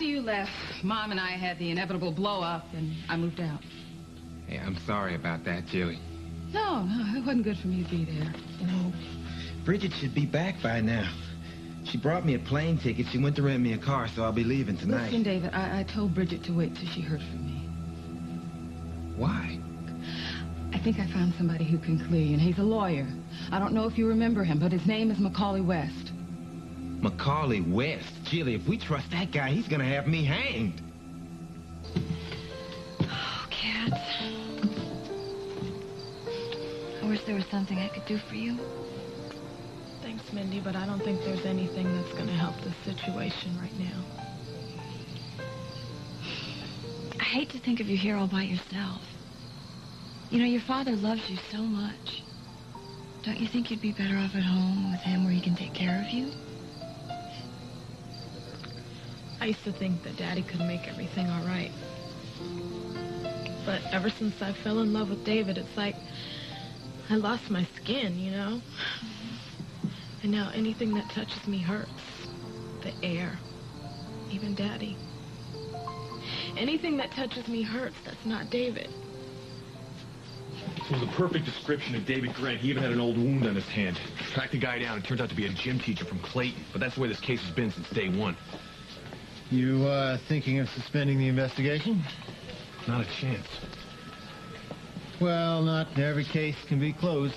after you left, Mom and I had the inevitable blow-up, and I moved out. Hey, I'm sorry about that, Jilly. No, it wasn't good for me to be there. You know, Bridget should be back by now. She brought me a plane ticket. She went to rent me a car, so I'll be leaving tonight. Listen, David, I told Bridget to wait till she heard from me. Why? I think I found somebody who can clear you, and he's a lawyer. I don't know if you remember him, but his name is Macaulay West. Macaulay West? Jilly, if we trust that guy, he's gonna have me hanged. Oh, Cat. I wish there was something I could do for you. Thanks, Mindy, but I don't think there's anything that's gonna help this situation right now. I hate to think of you here all by yourself. You know, your father loves you so much. Don't you think you'd be better off at home with him where he can take care of you? I used to think that Daddy could make everything all right. But ever since I fell in love with David, it's like I lost my skin, you know? And now anything that touches me hurts. The air. Even Daddy. Anything that touches me hurts that's not David. This was a perfect description of David Grant. He even had an old wound on his hand. Tracked the guy down. It turns out to be a gym teacher from Clayton. But that's the way this case has been since day one. You, thinking of suspending the investigation? Not a chance. Well, not every case can be closed.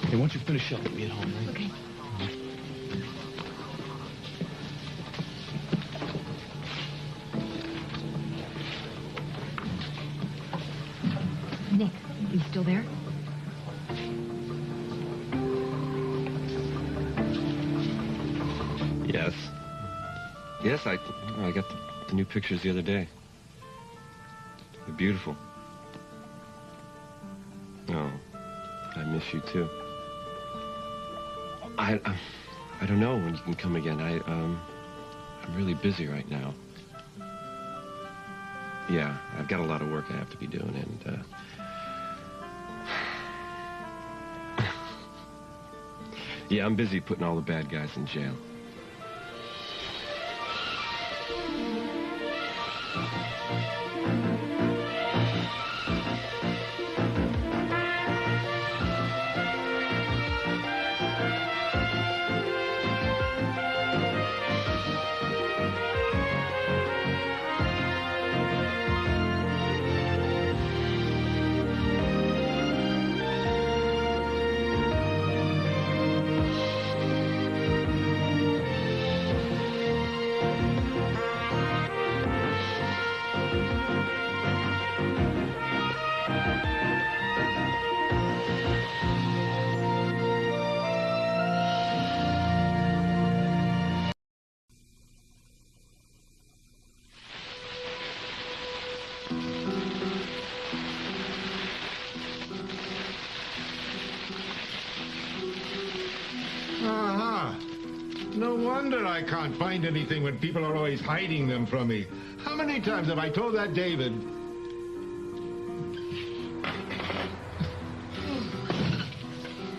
Hey, why don't you finish up with me at home, right? Okay. Nick, are you still there? Yes. Yes, I got the new pictures the other day. They're beautiful. Oh, I miss you too. I don't know when you can come again. I'm really busy right now. Yeah, I've got a lot of work I have to be doing, and yeah, I'm busy putting all the bad guys in jail. No wonder I can't find anything when people are always hiding them from me. How many times have I told that David?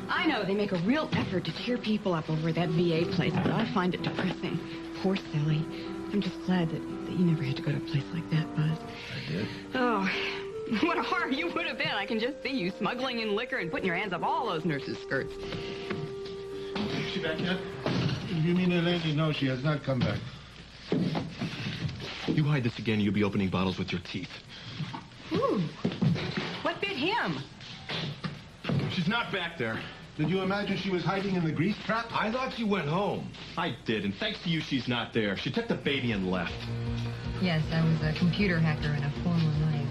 I know they make a real effort to cheer people up over that VA place, but I find it depressing. Poor Sally. I'm just glad that you never had to go to a place like that, Buzz. I did. Oh, what a horror you would have been. I can just see you smuggling in liquor and putting your hands up all those nurses' skirts. Is she back yet? You mean the lady? No, she has not come back. You hide this again, you'll be opening bottles with your teeth. Ooh, what bit him? She's not back there. Did you imagine she was hiding in the grease trap? I thought she went home. I did, and thanks to you, she's not there. She took the baby and left. Yes, I was a computer hacker in a former life.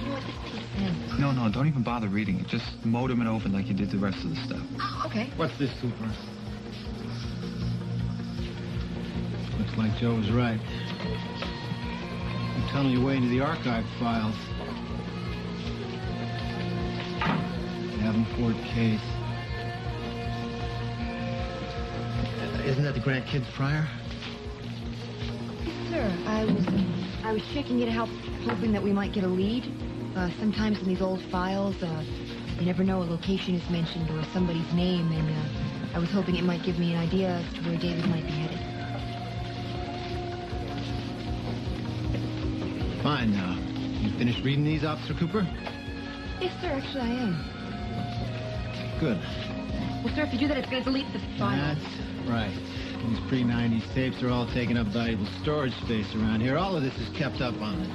You know what this piece says? No, don't even bother reading it. Just modem it open like you did the rest of the stuff. Oh, okay. What's this, Super? Looks like Joe was right. You tunnel your way into the archive files. Davenport case. Isn't that the Grant Kids Friar? Sir, I was checking it out, hoping that we might get a lead. Sometimes in these old files, You never know, a location is mentioned or somebody's name, and I was hoping it might give me an idea as to where David might be headed. Fine now. You finished reading these, Officer Cooper? Yes, sir, actually I am. Good. Well, sir, if you do that, it's going to delete the file. That's right. These pre-90s tapes are all taking up valuable storage space around here. All of this is kept up on it.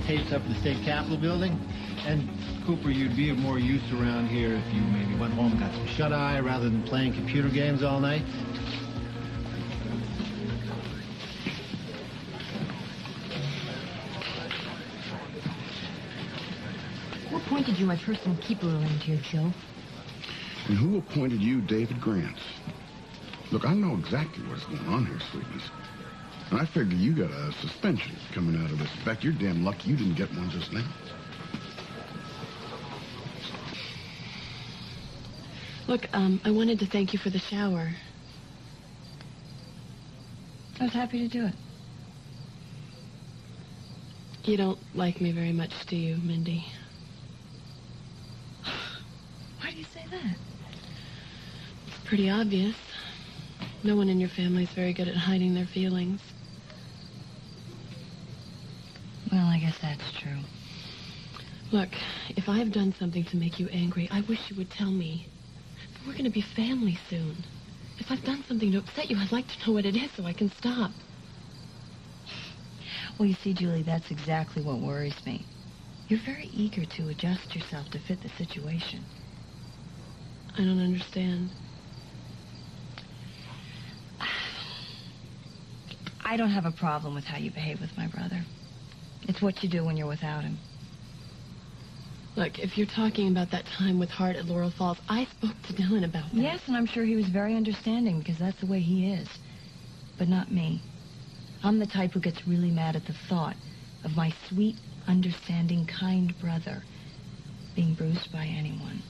Tapes up at the State Capitol building. And, Cooper, you'd be of more use around here if you maybe went home and got some shut-eye rather than playing computer games all night. Who appointed you my personal keeper around here, Joe? And who appointed you David Grant? Look, I know exactly what's going on here, Sweetness. And I figure you got a suspension coming out of this. In fact, you're damn lucky you didn't get one just now. Look, I wanted to thank you for the shower. I was happy to do it. You don't like me very much, do you, Mindy? Why do you say that? It's pretty obvious. No one in your family is very good at hiding their feelings. Well, I guess that's true. Look, if I've done something to make you angry, I wish you would tell me. We're going to be family soon. If I've done something to upset you, I'd like to know what it is so I can stop. Well, you see, Julie, that's exactly what worries me. You're very eager to adjust yourself to fit the situation. I don't understand. I don't have a problem with how you behave with my brother. It's what you do when you're without him. Look, if you're talking about that time with Hart at Laurel Falls, I spoke to Dylan about that. Yes, and I'm sure he was very understanding because that's the way he is. But not me. I'm the type who gets really mad at the thought of my sweet, understanding, kind brother being bruised by anyone.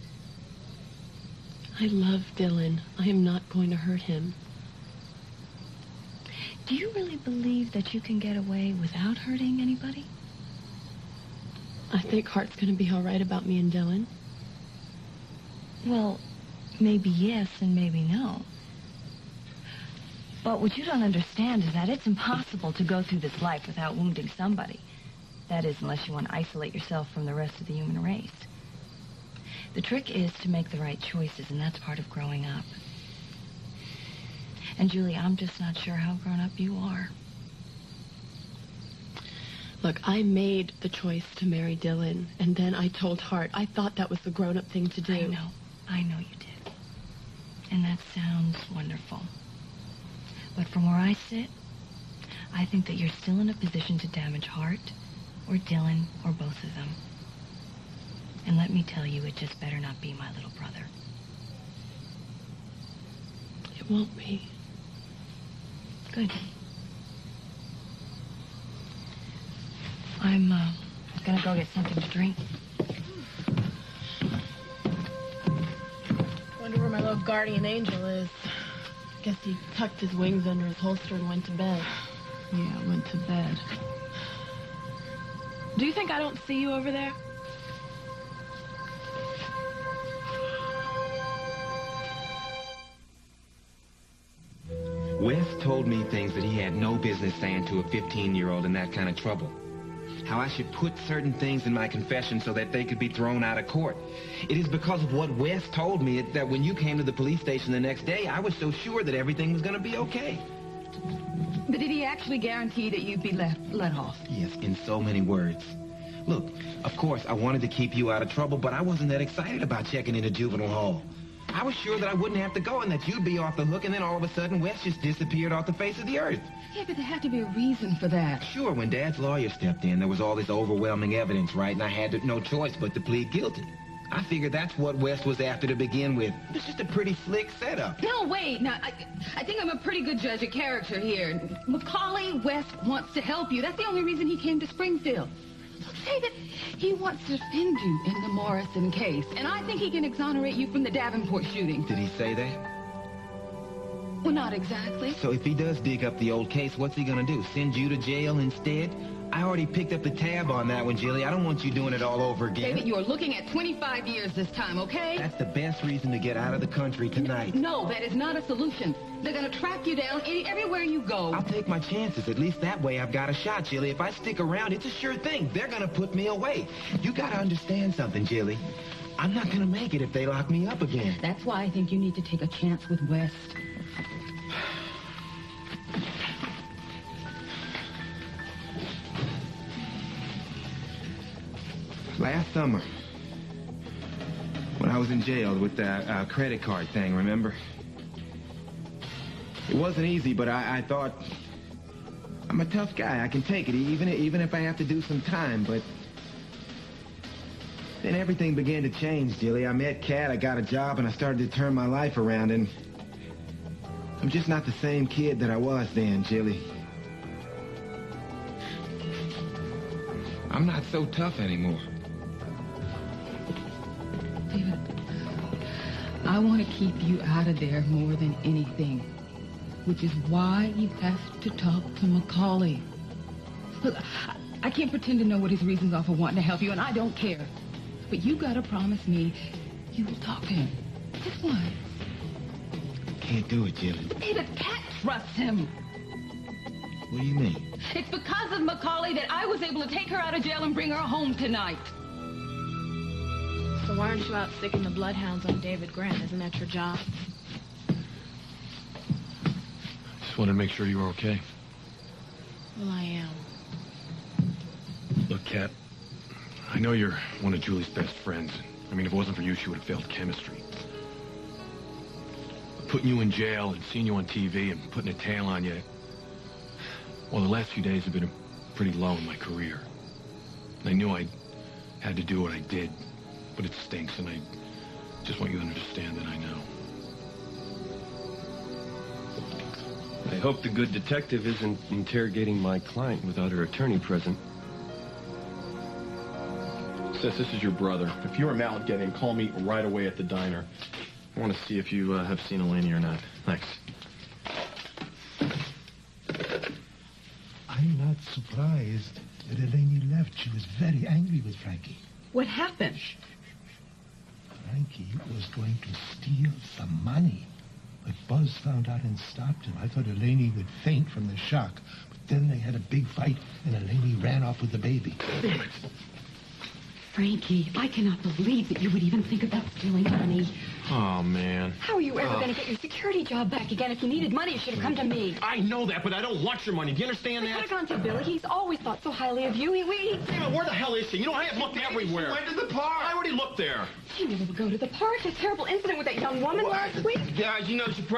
I love Dylan. I am not going to hurt him. Do you really believe that you can get away without hurting anybody? I think Hart's going to be all right about me and Dylan. Well, maybe yes and maybe no. But what you don't understand is that it's impossible to go through this life without wounding somebody. That is, unless you want to isolate yourself from the rest of the human race. The trick is to make the right choices, and that's part of growing up. And, Julie, I'm just not sure how grown up you are. Look, I made the choice to marry Dylan, and then I told Hart. I thought that was the grown-up thing to do. I know you did. And that sounds wonderful. But from where I sit, I think that you're still in a position to damage Hart, or Dylan, or both of them. And let me tell you, it just better not be my little brother. It won't be. Good. I'm gonna go get something to drink. Wonder where my little guardian angel is. Guess he tucked his wings under his holster and went to bed. Yeah, went to bed. Do you think I don't see you over there? Wes told me things that he had no business saying to a 15-year-old in that kind of trouble. How I should put certain things in my confession so that they could be thrown out of court. It is because of what Wes told me that when you came to the police station the next day, I was so sure that everything was going to be okay. But did he actually guarantee that you'd be let off? Yes, in so many words. Look, of course, I wanted to keep you out of trouble, but I wasn't that excited about checking into juvenile hall. I was sure that I wouldn't have to go and that you'd be off the hook, and then all of a sudden, Wes just disappeared off the face of the earth. Yeah, but there had to be a reason for that. Sure, when Dad's lawyer stepped in, there was all this overwhelming evidence, right? And I had no choice but to plead guilty. I figured that's what Wes was after to begin with. It was just a pretty slick setup. No, wait. Now, I think I'm a pretty good judge of character here. Macaulay West wants to help you. That's the only reason he came to Springfield. Say that he wants to defend you in the Morrison case. And I think he can exonerate you from the Davenport shooting. Did he say that? Well, not exactly. So if he does dig up the old case, what's he gonna do? Send you to jail instead? I already picked up the tab on that one, Jilly. I don't want you doing it all over again. David, you're looking at 25 years this time, okay? That's the best reason to get out of the country tonight. No, that is not a solution. They're going to track you down everywhere you go. I'll take my chances. At least that way I've got a shot, Jilly. If I stick around, it's a sure thing. They're going to put me away. You got to understand something, Jilly. I'm not going to make it if they lock me up again. That's why I think you need to take a chance with West. Last summer, when I was in jail with the credit card thing, remember? It wasn't easy, but I thought, I'm a tough guy. I can take it, even if I have to do some time, but then everything began to change, Jilly. I met Kat, I got a job, and I started to turn my life around, and I'm just not the same kid that I was then, Jilly. I'm not so tough anymore. David, I want to keep you out of there more than anything, which is why you have to talk to Macaulay. Look, I can't pretend to know what his reasons are for wanting to help you, and I don't care. But you gotta promise me you will talk to him. Just once. Can't do it, Jilly. David can't trust him. What do you mean? It's because of Macaulay that I was able to take her out of jail and bring her home tonight. So why aren't you out sticking the bloodhounds on David Grant? Isn't that your job? Just wanted to make sure you were okay. Well, I am. Look, Kat, I know you're one of Julie's best friends. I mean, if it wasn't for you, she would have failed chemistry. But putting you in jail and seeing you on TV and putting a tail on you, well, the last few days have been pretty low in my career. And I knew I had to do what I did, but it stinks, and I just want you to understand that I know. I hope the good detective isn't interrogating my client without her attorney present. Sis, this is your brother. If you're in out, get in. Call me right away at the diner. I want to see if you have seen Eleni or not. Thanks. I'm not surprised that Eleni left. She was very angry with Frankie. What happened? Frankie was going to steal some money. But Buzz found out and stopped him. I thought Eleni would faint from the shock. But then they had a big fight, and Eleni ran off with the baby. Damn it. Frankie, I cannot believe that you would even think about stealing money. Oh, man. How are you ever going to get your security job back again? If you needed money, you should have come to me. I know that, but I don't want your money. Do you understand I that? could have gone to Billy. He's always thought so highly of you. Damn it, where the hell is she? You know, I have looked everywhere. She went to the park. I already looked there. She never would go to the park. This terrible incident with that young woman last week. Yeah, you know, she's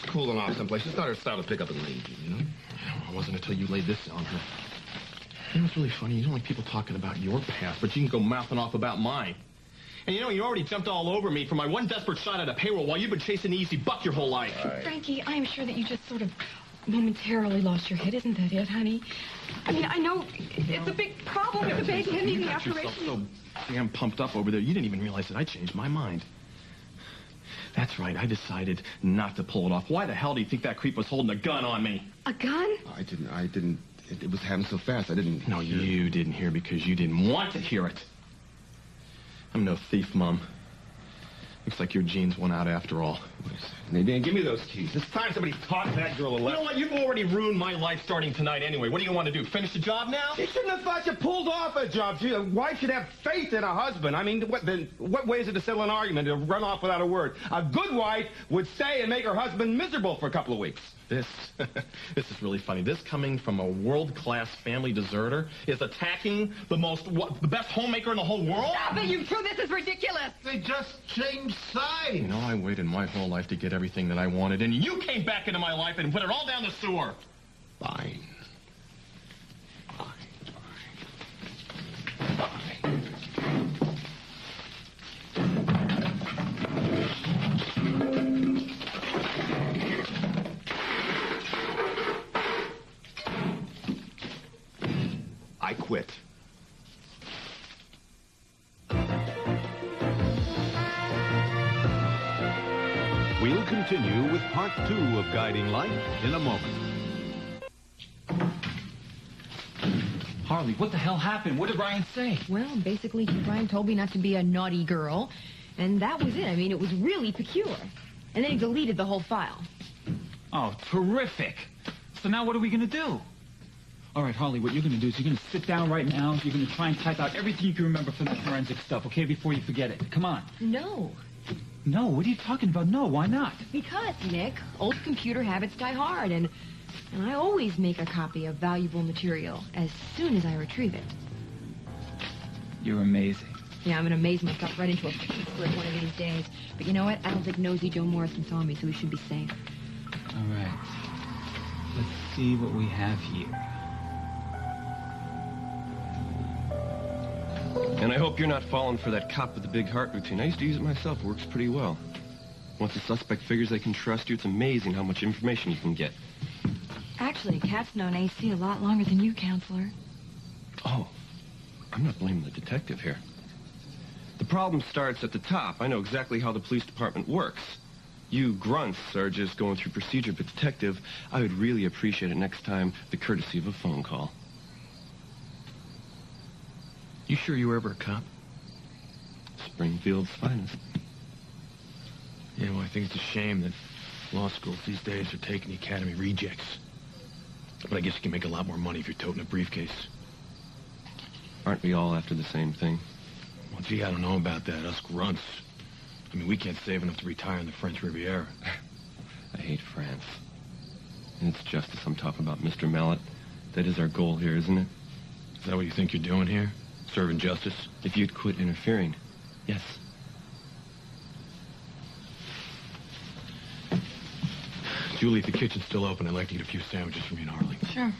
cooling off someplace. It's not her style to pick up and leave, you know? It wasn't until you laid this on her. You know what's really funny? You don't like people talking about your past, but you can go mouthing off about mine. And you know, you already jumped all over me for my one desperate shot at a payroll while you've been chasing the easy buck your whole life. Right. Frankie, I am sure that you just sort of momentarily lost your head. Isn't that it, honey? I mean, I know it's a big problem with the baby and needing the operation. So damn pumped up over there. You didn't even realize that I changed my mind. That's right. I decided not to pull it off. Why the hell do you think that creep was holding a gun on me? A gun? I didn't. It was happening so fast, I didn't... No, you didn't hear because you didn't want to hear it. I'm no thief, Mom. Looks like your genes won out after all. Nadine, give me those keys. It's time somebody taught that girl a lesson. You know what? You've already ruined my life starting tonight anyway. What do you want to do? Finish the job now? You shouldn't have thought you pulled off a job. A wife should have faith in a husband. I mean, what way is it to settle an argument, to run off without a word? A good wife would stay and make her husband miserable for a couple of weeks. This is really funny. This coming from a world-class family deserter is attacking the best homemaker in the whole world? Stop it, you two. This is ridiculous. They just changed sides. You know, I waited my whole life to get everything that I wanted, and you came back into my life and put it all down the sewer. Fine. I quit. We'll continue with part 2 of Guiding Light in a moment. Harley, what the hell happened? What did Ryan say? Well, basically, Ryan told me not to be a naughty girl, and that was it. I mean, it was really peculiar. And then he deleted the whole file. Oh, terrific. So now what are we going to do? All right, Harley, what you're going to do is you're going to sit down right now. You're going to try and type out everything you can remember from the forensic stuff, okay, before you forget it. Come on. No. No, what are you talking about? No, why not? Because, Nick, old computer habits die hard, and I always make a copy of valuable material as soon as I retrieve it. You're amazing. Yeah, I'm going to amaze myself right into a pink slip one of these days. But you know what? I don't think nosy Joe Morrison saw me, so we should be safe. All right. Let's see what we have here. And I hope you're not falling for that cop with the big heart routine. I used to use it myself. It works pretty well. Once the suspect figures they can trust you, it's amazing how much information you can get. Actually, Kat's known AC a lot longer than you, Counselor. Oh, I'm not blaming the detective here. The problem starts at the top. I know exactly how the police department works. You grunts are just going through procedure, but detective, I would really appreciate it next time the courtesy of a phone call. You sure you were ever a cop? Springfield's finest. Yeah, well, I think it's a shame that law schools these days are taking the academy rejects. But I guess you can make a lot more money if you're toting a briefcase. Aren't we all after the same thing? Well, gee, I don't know about that. Us grunts. I mean, we can't save enough to retire in the French Riviera. I hate France. And it's justice I'm talking about, Mr. Mallet. That is our goal here, isn't it? Is that what you think you're doing here? Serving justice? If you'd quit interfering, yes. Julie, if the kitchen's still open, I'd like to get a few sandwiches from you and Harley. Sure.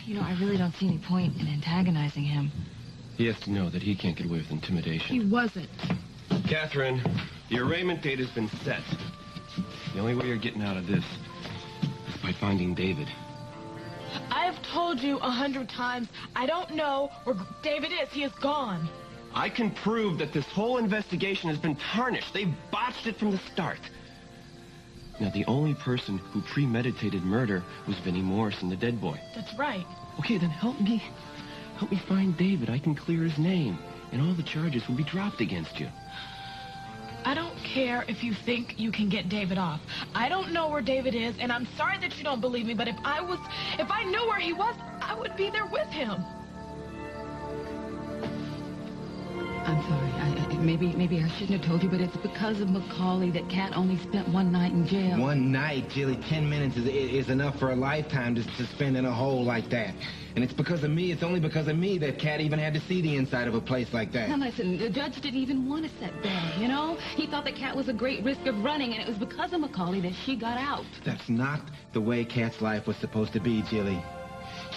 You know, I really don't see any point in antagonizing him. He has to know that he can't get away with intimidation. He wasn't. Catherine, the arraignment date has been set. The only way you're getting out of this is by finding David. I have told you 100 times, I don't know where David is. He is gone. I can prove that this whole investigation has been tarnished. They botched it from the start. Now, the only person who premeditated murder was Vinnie Morrison, the dead boy. That's right. Okay, then help me find David. I can clear his name, and all the charges will be dropped against you. I don't care if you think you can get David off. I don't know where David is, and I'm sorry that you don't believe me, but if I knew where he was, I would be there with him. I'm sorry. Maybe I shouldn't have told you, but it's because of Macaulay that Kat only spent one night in jail. One night, Jilly. 10 minutes is enough for a lifetime to spend in a hole like that. And it's because of me. It's only because of me that Kat even had to see the inside of a place like that. Now listen, the judge didn't even want to set bail, you know? He thought that Kat was a great risk of running, and it was because of Macaulay that she got out. That's not the way Kat's life was supposed to be, Jilly.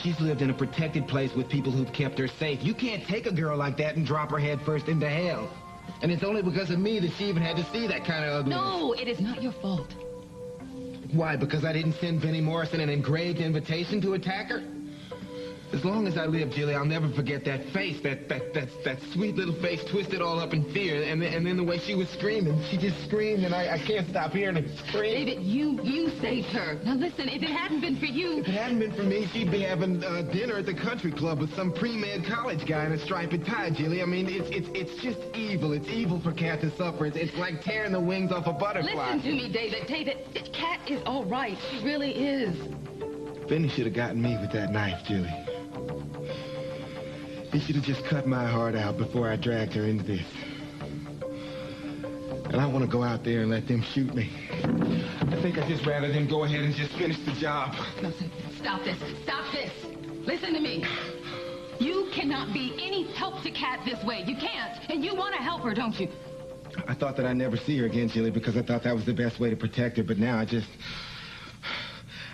She's lived in a protected place with people who've kept her safe. You can't take a girl like that and drop her head first into hell. And it's only because of me that she even had to see that kind of ugliness. No, it is not your fault. Why? Because I didn't send Vinnie Morrison an engraved invitation to attack her? As long as I live, Jilly, I'll never forget that face, that sweet little face twisted all up in fear, and then the way she was screaming. She just screamed, and I can't stop hearing her scream. David, you saved her. Now listen, if it hadn't been for you... If it hadn't been for me, she'd be having dinner at the country club with some pre-med college guy in a striped tie, Jilly. I mean, it's just evil. It's evil for Kat to suffer. It's like tearing the wings off a butterfly. Listen to me, David. Kat is all right. She really is. Vinnie should have gotten me with that knife, Jilly. He should have just cut my heart out before I dragged her into this. And I want to go out there and let them shoot me. I think I'd just rather them go ahead and just finish the job. Nelson, stop this. Stop this. Listen to me. You cannot be any help to Kat this way. You can't. And you want to help her, don't you? I thought that I'd never see her again, Jilly, because I thought that was the best way to protect her. But now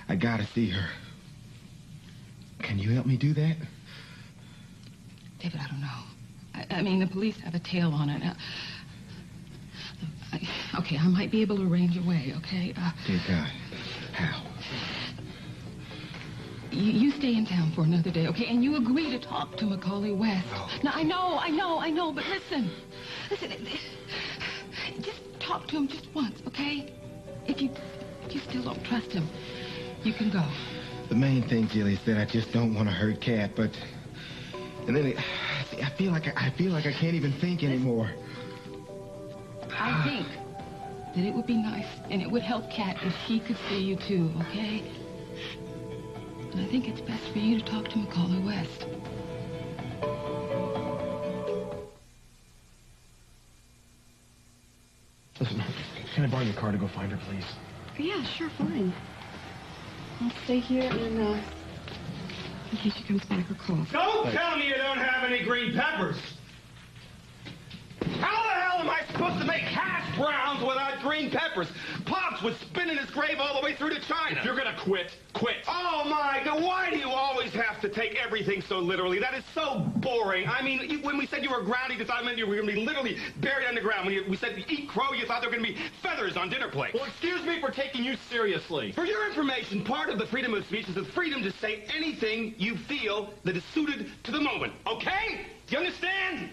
I gotta see her. Can you help me do that? David, I don't know. I mean, the police have a tail on it. Okay, I might be able to arrange a way, okay? Dear God, how? You stay in town for another day, okay? And you agree to talk to Macaulay West. Oh. Now, I know, but listen, just talk to him just once, okay? If You still don't trust him. You can go. The main thing, Jilly, is that I just don't want to hurt Kat, but... And then I feel like I can't even think anymore. I think that it would be nice and it would help Kat if she could see you too, okay? And I think it's best for you to talk to Macaulay West. Listen, can I borrow your car to go find her, please? Yeah, sure, fine. I'll stay here and, in case she comes back or calls. Don't tell me you don't have any green peppers. How the hell am I supposed to make hash browns without green peppers? Pops would spin in his grave all the way through to China. If you're gonna quit, quit. Oh, my God, why do you always have to take everything so literally? That is so boring. I mean, when we said you were grounded, you thought you were going to be literally buried underground. When we said eat crow, you thought there were going to be feathers on dinner plates. Well, excuse me for taking you seriously. For your information, part of the freedom of speech is the freedom to say anything you feel that is suited to the moment, okay? Do you understand?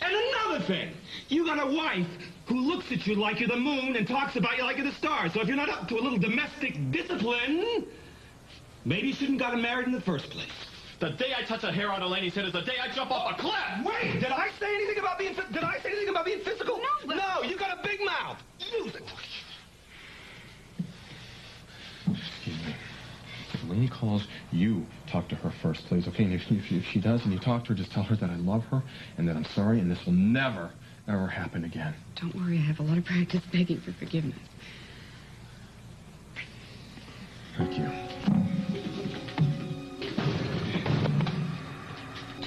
And another thing, you got a wife who looks at you like you're the moon and talks about you like you're the stars. So if you're not up to a little domestic discipline, maybe you shouldn't got married in the first place. The day I touch a hair on Elaine's head is the day I jump off a cliff. Wait, did I say anything about being physical? No, but... No, you got a big mouth. Use it. Excuse me. If Elaine calls, you talk to her first, please, okay? And if she does and you talk to her, just tell her that I love her and that I'm sorry and this will never, ever happen again. Don't worry, I have a lot of practice begging for forgiveness. Thank you.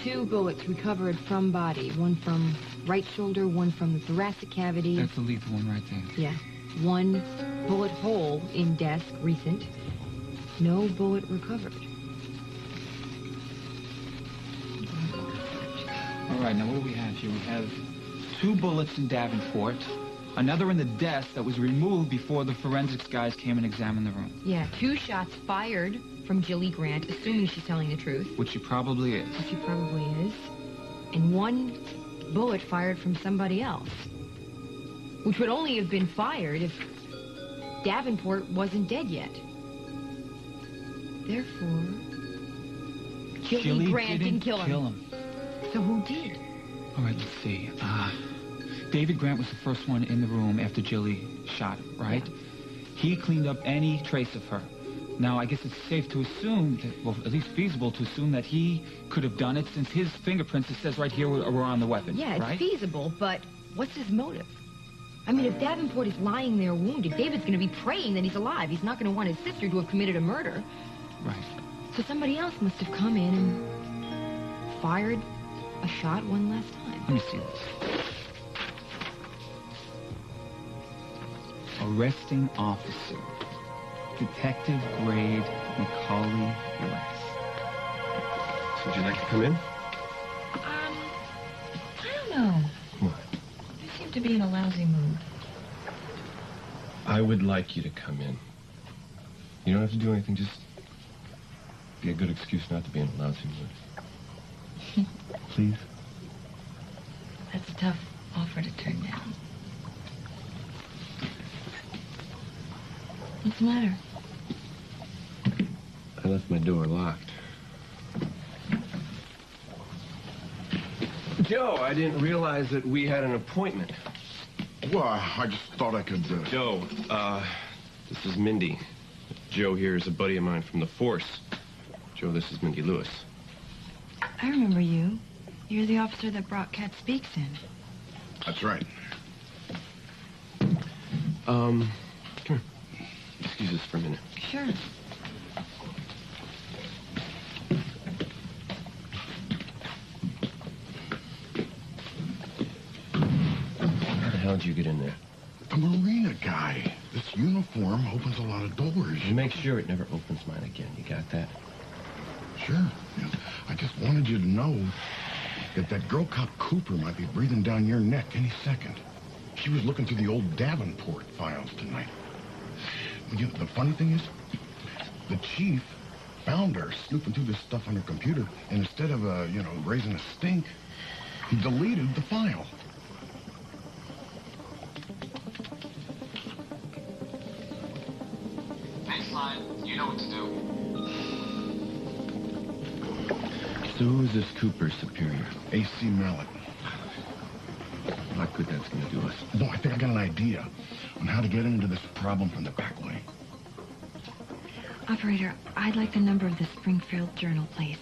2 bullets recovered from body. One from right shoulder, one from the thoracic cavity. That's the lethal one right there. Yeah. 1 bullet hole in desk, recent. No bullet recovered. All right, now what do we have here? We have 2 bullets in Davenport, another in the desk that was removed before the forensics guys came and examined the room. Yeah, 2 shots fired from Jilly Grant, assuming she's telling the truth. Which she probably is. Which she probably is. And 1 bullet fired from somebody else. Which would only have been fired if Davenport wasn't dead yet. Therefore, Jilly Grant didn't kill him. So who did? All right, let's see. David Grant was the first one in the room after Jilly shot him, right? Yeah. He cleaned up any trace of her. Now, I guess it's safe to assume, well, at least feasible to assume that he could have done it since his fingerprints, it says right here, were on the weapon. Yeah, it's right? feasible, but what's his motive? I mean, if Davenport is lying there wounded, David's going to be praying that he's alive. He's not going to want his sister to have committed a murder. Right. So somebody else must have come in and fired a shot one last time. Let me see this. Arresting officer, Detective Grade Macaulay West. So would you like to come in? I don't know. What? You seem to be in a lousy mood. I would like you to come in. You don't have to do anything, just be a good excuse not to be in a lousy mood. Please? That's a tough offer to turn down. What's the matter? I left my door locked. Joe, I didn't realize that we had an appointment. Well, I just thought I could... Joe, this is Mindy. Joe here is a buddy of mine from the force. Joe, this is Mindy Lewis. I remember you. You're the officer that brought Kat Speaks in. That's right. Come here. Excuse us for a minute. Sure. How the hell did you get in there? The marina guy. This uniform opens a lot of doors. You make sure it never opens mine again. You got that? Sure. Yeah. I just wanted you to know that that girl cop Cooper might be breathing down your neck any second. She was looking through the old Davenport files tonight. You know, the funny thing is, the chief found her snooping through this stuff on her computer, and instead of, raising a stink, he deleted the file. You know what to do. So who is this Cooper superior? A.C. Mallet. What good that's going to do us? No, I think I got an idea on how to get into this problem from the back way. Operator, I'd like the number of the Springfield Journal, please.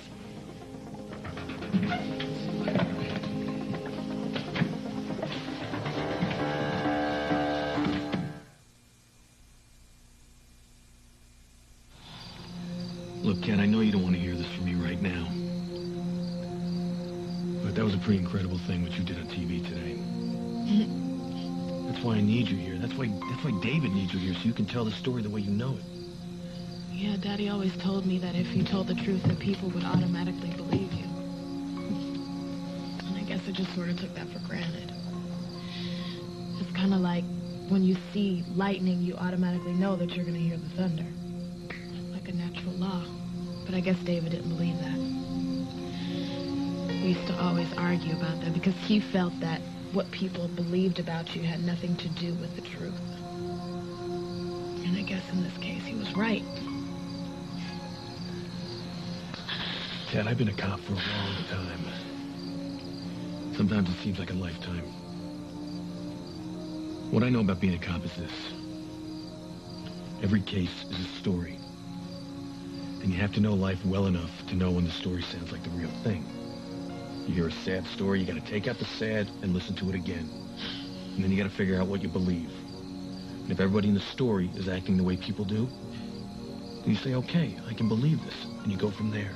Look, Ken, I know you don't want to hear this from me right now. But that was a pretty incredible thing what you did on TV today. That's why I need you here. That's why David needs you here, so you can tell the story the way you know it. Yeah, Daddy always told me that if you told the truth, that people would automatically believe you. And I guess I just sort of took that for granted. It's kind of like when you see lightning, you automatically know that you're going to hear the thunder. Like a natural law. But I guess David didn't believe that. We used to always argue about that because he felt that what people believed about you had nothing to do with the truth. And I guess in this case, he was right. Ken, I've been a cop for a long time. Sometimes it seems like a lifetime. What I know about being a cop is this. Every case is a story. And you have to know life well enough to know when the story sounds like the real thing. You hear a sad story, you gotta take out the sad and listen to it again. And then you gotta figure out what you believe. And if everybody in the story is acting the way people do, then you say, okay, I can believe this. And you go from there.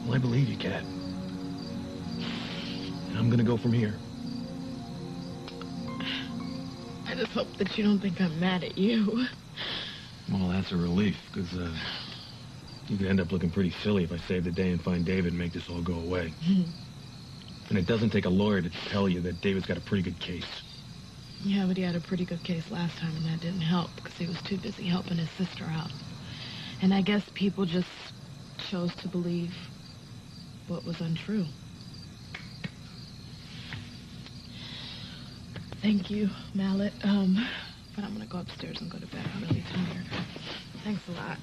Well, I believe you, Cat. And I'm gonna go from here. I just hope that you don't think I'm mad at you. Well, that's a relief, because you could end up looking pretty silly if I save the day and find David and make this all go away. And it doesn't take a lawyer to tell you that David's got a pretty good case. Yeah, but he had a pretty good case last time, and that didn't help because he was too busy helping his sister out. And I guess people just chose to believe what was untrue. Thank you, Mallet. But I'm gonna go upstairs and go to bed. I'm really tired. Thanks a lot.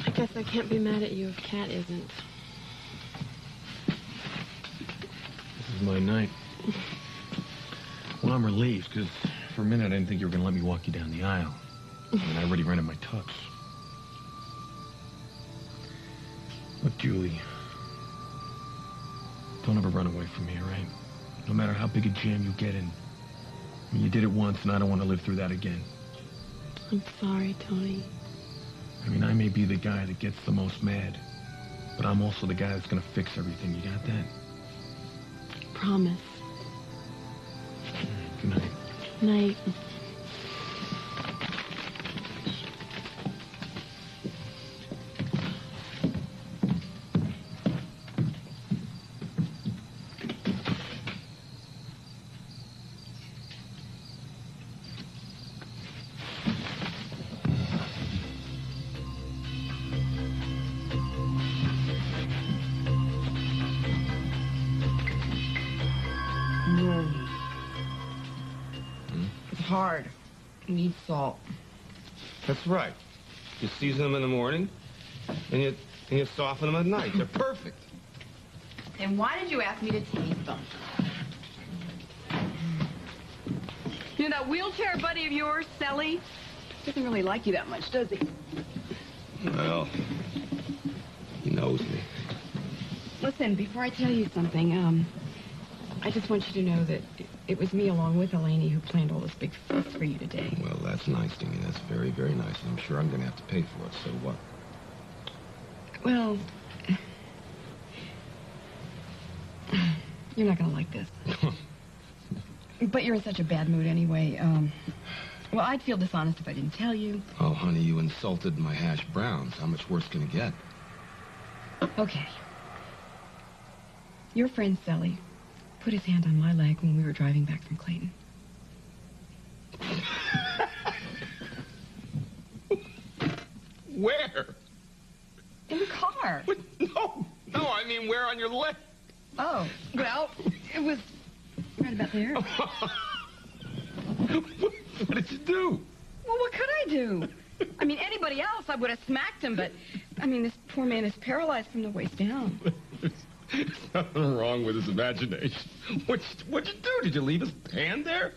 I guess I can't be mad at you if Cat isn't. This is my night. Well, I'm relieved, because for a minute I didn't think you were going to let me walk you down the aisle. And I already rented my tux. Look, Julie, don't ever run away from me, all right? No matter how big a jam you get in. I mean, you did it once, and I don't want to live through that again. I'm sorry, Tony. I mean, I may be the guy that gets the most mad, but I'm also the guy that's going to fix everything. You got that? Promise. Good night. Night. It's hard. It needs salt. That's right. You season them in the morning, and you soften them at night. They're perfect. And why did you ask me to taste them? You know, that wheelchair buddy of yours, Sally, doesn't really like you that much, does he? Well, he knows me. Listen, before I tell you something, I just want you to know that it was me along with Eleni who planned all this big fuss for you today. Well, that's nice, Dingy. That's very, very nice. I'm sure I'm going to have to pay for it. So what? Well, you're not going to like this. But you're in such a bad mood anyway. Well, I'd feel dishonest if I didn't tell you. Oh, honey, you insulted my hash browns. How much worse can it get? Okay. Your friend Sally put his hand on my leg when we were driving back from Clayton. Where? In the car. What? No, I mean where on your leg? Oh, well, it was about there. What did you do? Well, what could I do? I mean, anybody else, I would have smacked him, but, I mean, this poor man is paralyzed from the waist down. There's nothing wrong with his imagination. What'd you do? Did you leave his hand there?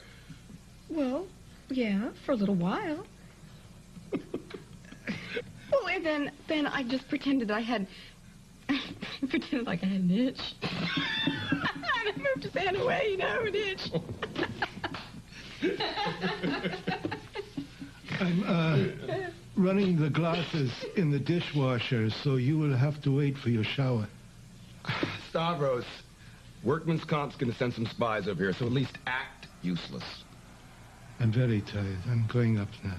Well, yeah, for a little while. Well, and then I just pretended I had... pretended like I had an itch. And I moved his hand away, you know, an itch. I'm running the glasses in the dishwasher, so you will have to wait for your shower. Stavros, workman's comp's going to send some spies over here, so at least act useless. I'm very tired. I'm going up now.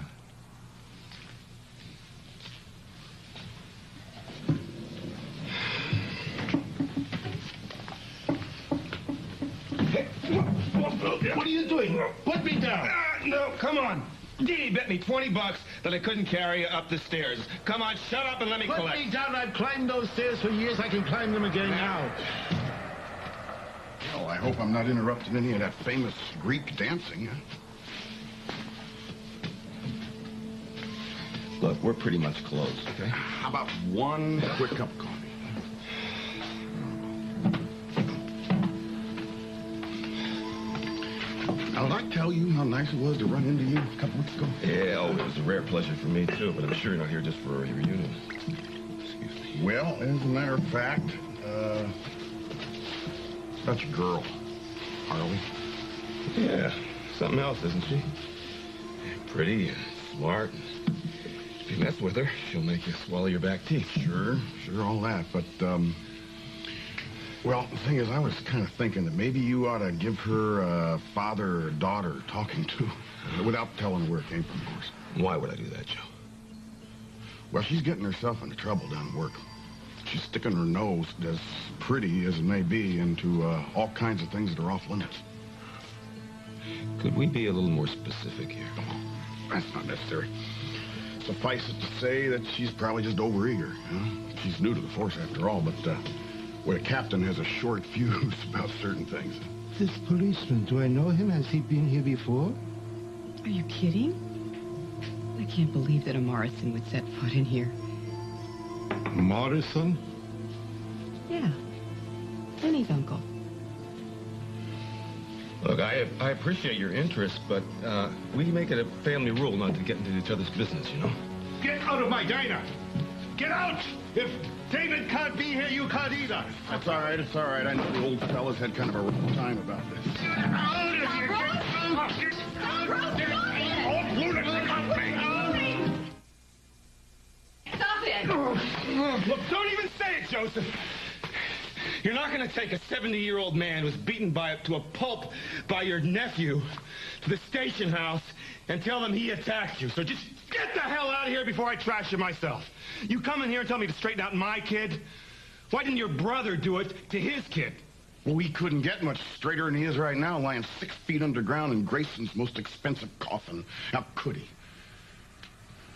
What are you doing? Put me down. No, come on. Dee bet me $20 that I couldn't carry you up the stairs. Come on, shut up and let me collect. Put me down. I've climbed those stairs for years. I can climb them again now. Well, I hope I'm not interrupting any of that famous Greek dancing. Look, we're pretty much closed, okay? How about one quick cup of coffee? Now, did I tell you how nice it was to run into you a couple weeks ago? Yeah, oh, it was a rare pleasure for me, too, but I'm sure you're not here just for a reunion. Excuse me. Well, as a matter of fact, that's your girl, Harley. Yeah, something else, isn't she? Pretty, smart. If you mess with her, she'll make you swallow your back teeth. Sure, all that, but, well, the thing is, I was kind of thinking that maybe you ought to give her a father or daughter talking to, without telling her where it came from, of course. Why would I do that, Joe? Well, she's getting herself into trouble down at work. She's sticking her nose, as pretty as it may be, into all kinds of things that are off limits. Could we be a little more specific here? That's not necessary. Suffice it to say that she's probably just overeager. You know? She's new to the force after all, but where a captain has a short fuse about certain things. This policeman, do I know him? Has he been here before? Are you kidding? I can't believe that a Morrison would set foot in here. Morrison? Yeah. Denny's uncle. Look, I appreciate your interest, but we make it a family rule not to get into each other's business, you know? Get out of my diner. Get out! If David can't be here, you can't either. That's all right, it's all right. I know the old fella's had kind of a rough time about this. Stop it! Look, don't even say it, Joseph. You're not going to take a 70-year-old man who's beaten to a pulp by your nephew to the station house and tell them he attacked you. So just get the hell out of here before I trash you myself. You come in here and tell me to straighten out my kid? Why didn't your brother do it to his kid? Well, we couldn't get much straighter than he is right now, lying 6 feet underground in Grayson's most expensive coffin. How could he?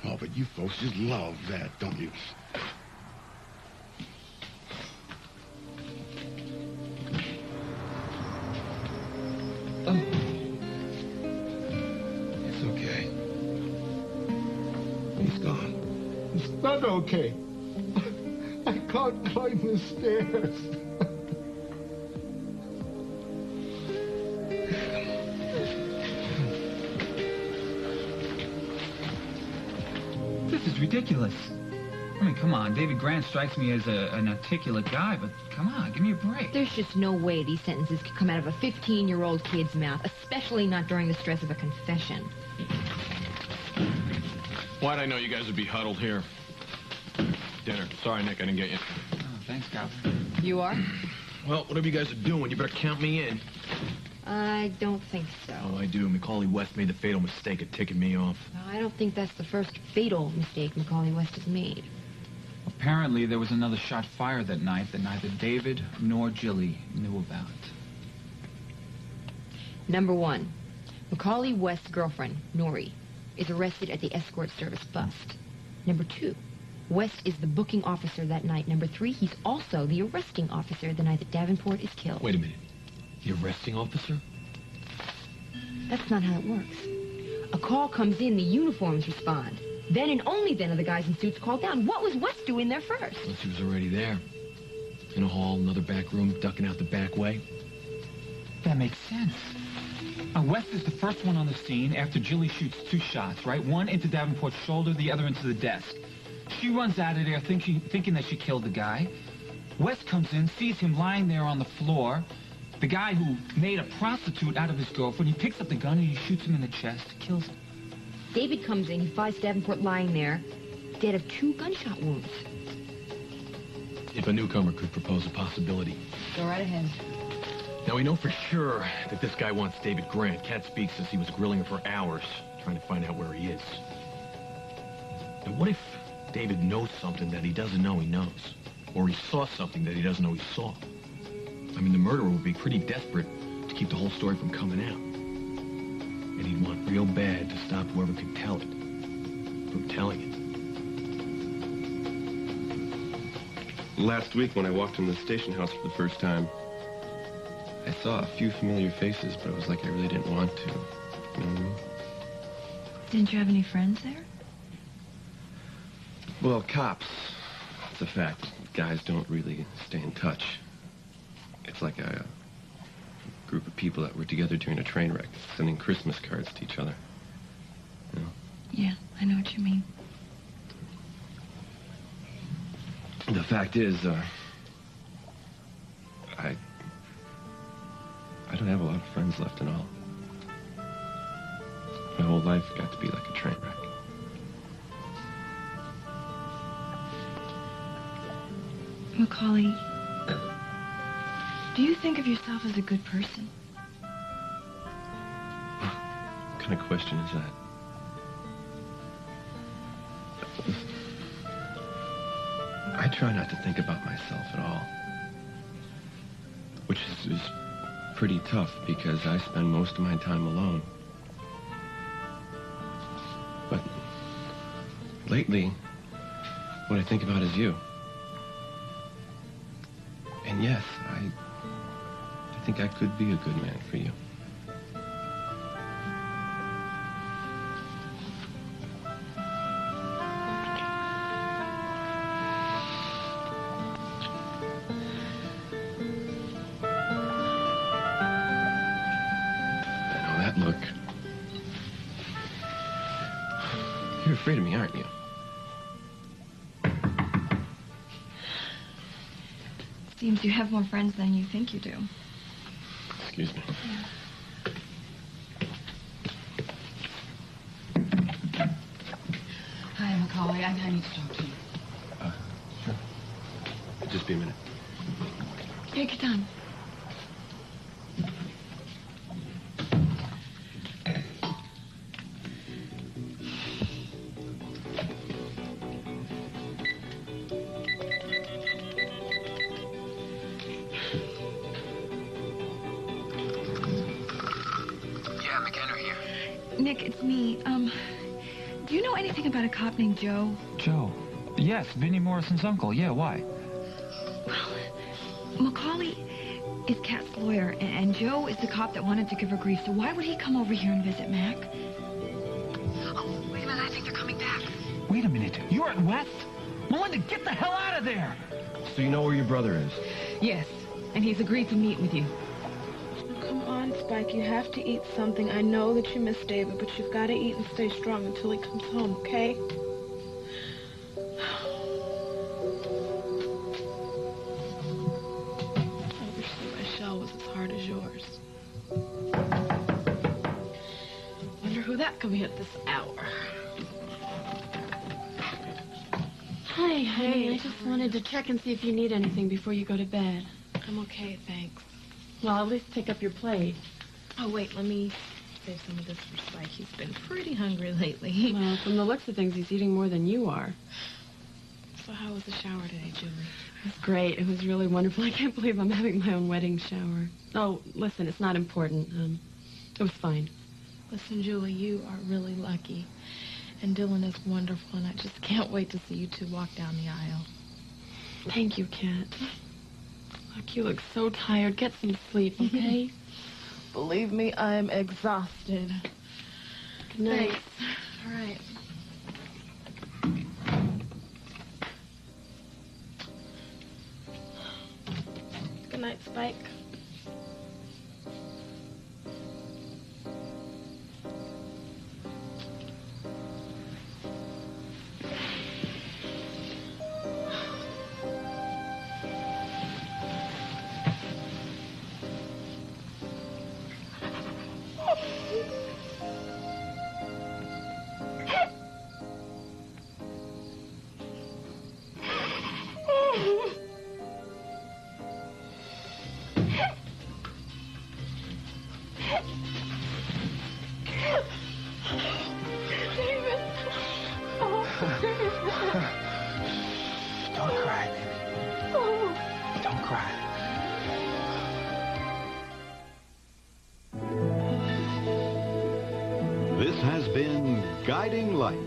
Oh, but you folks just love that, don't you? Oh. It's okay. He's gone. It's not okay. I can't climb the stairs. This is ridiculous. I mean, come on. David Grant strikes me as an articulate guy, but come on, give me a break. There's just no way these sentences could come out of a 15-year-old kid's mouth, especially not during the stress of a confession. Why'd I know you guys would be huddled here? Dinner. Sorry, Nick, I didn't get you. Oh, thanks, Cal. You are? Well, whatever you guys are doing, you better count me in. I don't think so. Oh, I do. Macaulay West made the fatal mistake of ticking me off. I don't think that's the first fatal mistake Macaulay West has made. Apparently, there was another shot fired that night that neither David nor Jilly knew about. Number 1, Macaulay West's girlfriend, Nori, is arrested at the escort service bust. Number 2, West is the booking officer that night. Number 3, he's also the arresting officer the night that Davenport is killed. Wait a minute. The arresting officer? That's not how it works. A call comes in, the uniforms respond. Then and only then are the guys in suits called down. What was West doing there first? Unless he was already there. In a hall, another back room, ducking out the back way. That makes sense. West is the first one on the scene after Jilly shoots 2 shots, right? One into Davenport's shoulder, the other into the desk. She runs out of there thinking that she killed the guy. West comes in, sees him lying there on the floor. The guy who made a prostitute out of his girlfriend, he picks up the gun and he shoots him in the chest, kills him. David comes in, he finds Davenport lying there, dead of 2 gunshot wounds. If a newcomer could propose a possibility. Go right ahead. Now, we know for sure that this guy wants David Grant. Cat speaks says he was grilling him for hours, trying to find out where he is. And what if David knows something that he doesn't know he knows? Or he saw something that he doesn't know he saw? I mean, the murderer would be pretty desperate to keep the whole story from coming out. And he'd want real bad to stop whoever could tell it from telling it. Last week, when I walked into the station house for the first time, I saw a few familiar faces, but it was like I really didn't want to. You know what I mean? Didn't you have any friends there? Well, cops. It's a fact. Guys don't really stay in touch. It's like a group of people that were together during a train wreck, sending Christmas cards to each other. You know? Yeah, I know what you mean. The fact is, I don't have a lot of friends left at all. My whole life got to be like a train wreck. Macaulay, do you think of yourself as a good person? What kind of question is that? I try not to think about myself at all. Which is pretty tough because I spend most of my time alone. But lately, what I think about is you. And yes, I think I could be a good man for you. Look. You're afraid of me, aren't you? Seems you have more friends than you think you do. Excuse me. Hi, Macaulay. I need to talk to you. Sure. Just be a minute. Take your time. Nick, it's me. Do you know anything about a cop named Joe? Joe? Yes, Vinnie Morrison's uncle. Yeah, why? Well, Macaulay is Kat's lawyer, and Joe is the cop that wanted to give her grief, so why would he come over here and visit Mac? Oh, wait a minute, I think they're coming back. Wait a minute. You're at West? Melinda, get the hell out of there! So you know where your brother is? Yes, and he's agreed to meet with you. Come on, Spike, you have to eat something. I know that you miss David, but you've got to eat and stay strong until he comes home, okay? I wish that my shell was as hard as yours. Wonder who that could be at this hour. Hi, honey. I just wanted to check and see if you need anything before you go to bed. I'm okay, thanks. Well, at least pick up your plate. Oh, wait, let me save some of this for Spike. He's been pretty hungry lately. Well, from the looks of things, he's eating more than you are. So how was the shower today, Julie? It was great. It was really wonderful. I can't believe I'm having my own wedding shower. Oh, listen, it's not important. It was fine. Listen, Julie, you are really lucky. And Dylan is wonderful, and I just can't wait to see you two walk down the aisle. Thank you, Kat. Look, you look so tired. Get some sleep, okay? Believe me, I'm exhausted. Good night. Thanks. All right. Good night, Spike. Don't cry, baby. Don't cry. This has been Guiding Light,